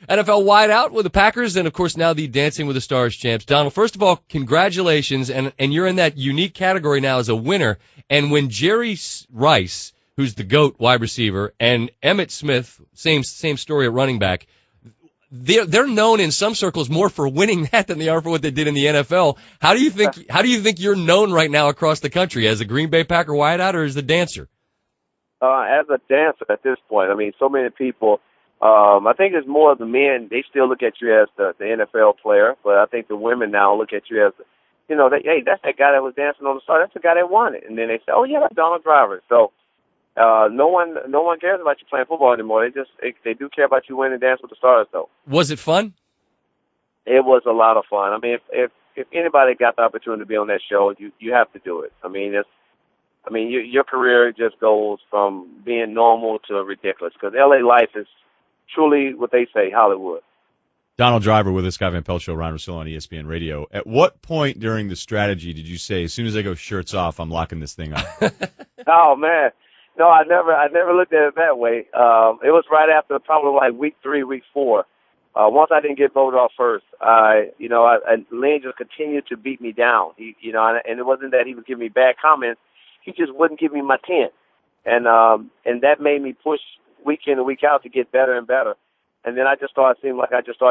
NFL wideout with the Packers, and of course now the Dancing with the Stars champs. Donald, first of all, congratulations, and you're in that unique category now as a winner. And when Jerry Rice, who's the GOAT wide receiver, and Emmitt Smith, same story at running back, they're known in some circles more for winning that than they are for what they did in the NFL. How do you think you're known right now across the country, as a Green Bay Packer wideout or as a dancer? As a dancer at this point. I mean, so many people. I think it's more of the men. They still look at you as the NFL player, but I think the women now look at you as, hey, that's that guy that was dancing on the star. That's the guy that won it. And then they say, oh yeah, that's Donald Driver. So no one cares about you playing football anymore. They do care about you winning Dance with the Stars, though. Was it fun? It was a lot of fun. I mean, if anybody got the opportunity to be on that show, you have to do it. I mean, your career just goes from being normal to ridiculous, because LA life is truly what they say, Hollywood. Donald Driver with the Scott Van Pelt Show, Ryan Russillo on ESPN Radio. At what point during the strategy did you say, as soon as I go shirts off, I'm locking this thing up? Oh, man. No, I never looked at it that way. It was right after probably like week 3, week 4. Once I didn't get voted off first, Lane just continued to beat me down. And it wasn't that he was giving me bad comments. He just wouldn't give me my 10. And that made me push week in and week out to get better and better. And then I just started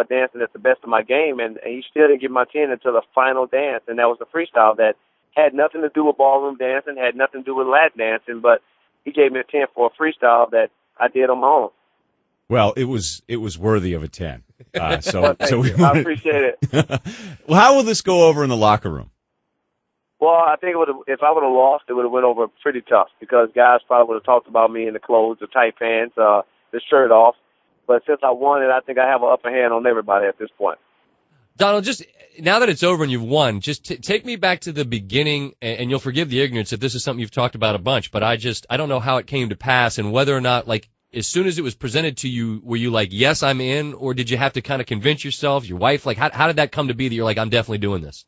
dancing at the best of my game, and he still didn't give my 10 until the final dance, and that was the freestyle that had nothing to do with ballroom dancing, had nothing to do with Latin dancing, but he gave me a 10 for a freestyle that I did on my own. Well, it was worthy of a 10. I appreciate it. Well, how will this go over in the locker room? Well, I think if I would have lost, it would have went over pretty tough, because guys probably would have talked about me in the clothes, the tight pants, the shirt off. But since I won it, I think I have an upper hand on everybody at this point. Donald, just now that it's over and you've won, just take me back to the beginning, and you'll forgive the ignorance if this is something you've talked about a bunch, but I don't know how it came to pass, and whether or not, like, as soon as it was presented to you, were you like, yes, I'm in, or did you have to kind of convince yourself, your wife? Like, how did that come to be that you're like, I'm definitely doing this?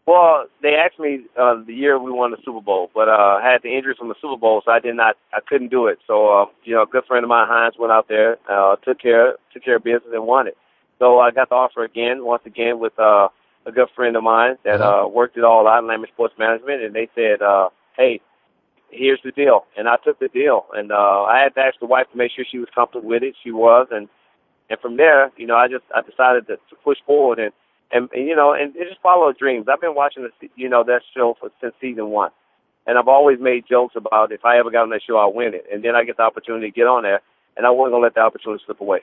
Well, they asked me the year we won the Super Bowl, but I had the injury from the Super Bowl, so I couldn't do it. So, a good friend of mine, Hines, went out there, took care of business and won it. So I got the offer once again, with a good friend of mine that worked it all out in Lambert Sports Management, and they said, hey, here's the deal. And I took the deal, and I had to ask the wife to make sure she was comfortable with it. She was, and from there, I decided to push forward and just follow dreams. I've been watching that show since season 1, and I've always made jokes about if I ever got on that show, I'll win it. And then I get the opportunity to get on there, and I wasn't gonna let the opportunity slip away.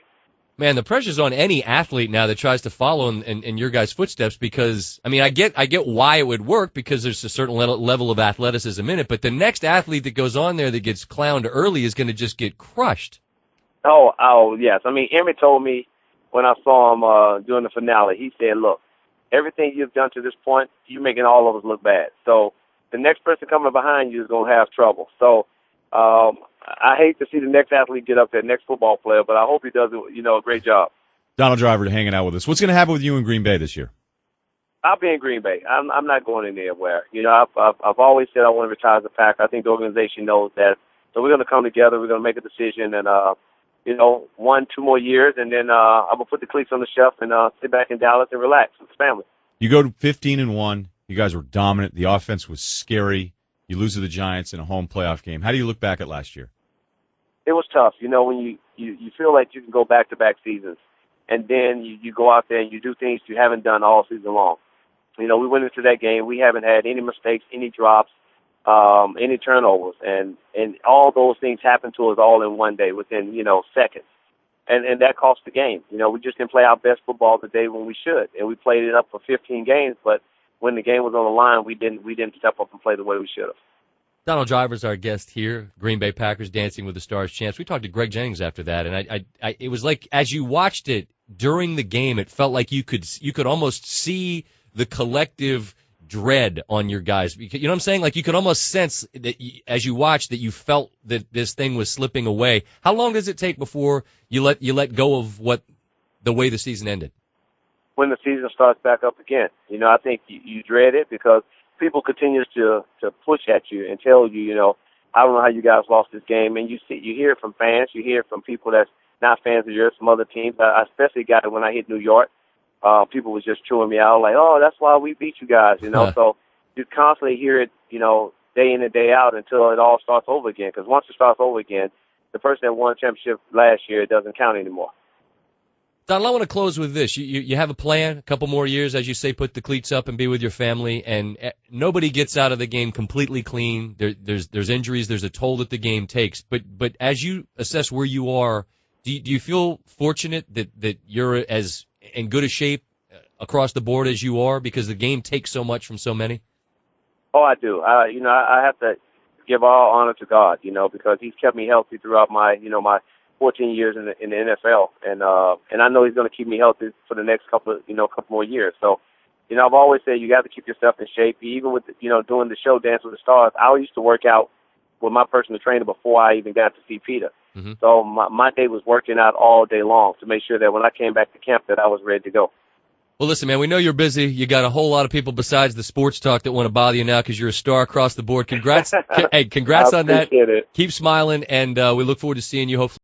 Man, the pressure's on any athlete now that tries to follow in your guys' footsteps, because, I mean, I get why it would work, because there's a certain level of athleticism in it, but the next athlete that goes on there that gets clowned early is going to just get crushed. Oh, yes. I mean, Emmett told me when I saw him during the finale, he said, look, everything you've done to this point, you're making all of us look bad. So the next person coming behind you is going to have trouble. So I hate to see the next athlete get up there, next football player, but I hope he does a great job. Donald Driver hanging out with us. What's going to happen with you in Green Bay this year? I'll be in Green Bay. I'm not going anywhere. I've always said I want to retire as a Packer. I think the organization knows that. So we're going to come together. We're going to make a decision, and 1-2 more years, and then I'm going to put the cleats on the shelf and sit back in Dallas and relax with the family. You go to 15-1. You guys were dominant. The offense was scary. You lose to the Giants in a home playoff game. How do you look back at last year? It was tough. When you feel like you can go back-to-back seasons, and then you go out there and you do things you haven't done all season long. We went into that game. We haven't had any mistakes, any drops, any turnovers, and all those things happened to us all in one day within, seconds. And that cost the game. We just didn't play our best football the day when we should, and we played it up for 15 games, but when the game was on the line, we didn't step up and play the way we should have. Donald Driver's our guest here, Green Bay Packers Dancing with the Stars champs. We talked to Greg Jennings after that, and it was like, as you watched it during the game, it felt like you could almost see the collective dread on your guys. You know what I'm saying? Like, you could almost sense that as you watched that you felt that this thing was slipping away. How long does it take before you let go of the way the season ended? When the season starts back up again. I think you dread it because people continue to push at you and tell you, I don't know how you guys lost this game. And you hear it from fans, you hear it from people that's not fans of yours, some other teams. I especially got it when I hit New York. People was just chewing me out like, oh, that's why we beat you guys, you know. So you constantly hear it, you know, day in and day out until it all starts over again. Because once it starts over again, the person that won a championship last year, it doesn't count anymore. Donald, I want to close with this. You have a plan, a couple more years, as you say, put the cleats up and be with your family, and nobody gets out of the game completely clean. There's injuries, there's a toll that the game takes. But as you assess where you are, do you feel fortunate that you're as in good a shape across the board as you are, because the game takes so much from so many? Oh, I do. I have to give all honor to God, you know, because He's kept me healthy throughout my 14 years in the NFL, and I know He's going to keep me healthy for the next couple more years. So, you know, I've always said you got to keep yourself in shape. Even with doing the show Dance with the Stars, I used to work out with my personal trainer before I even got to see Peter. Mm-hmm. So my day was working out all day long to make sure that when I came back to camp that I was ready to go. Well, listen, man, we know you're busy. You got a whole lot of people besides the sports talk that want to bother you now because you're a star across the board. Congrats. Hey, congrats on that. It. Keep smiling, and we look forward to seeing you hopefully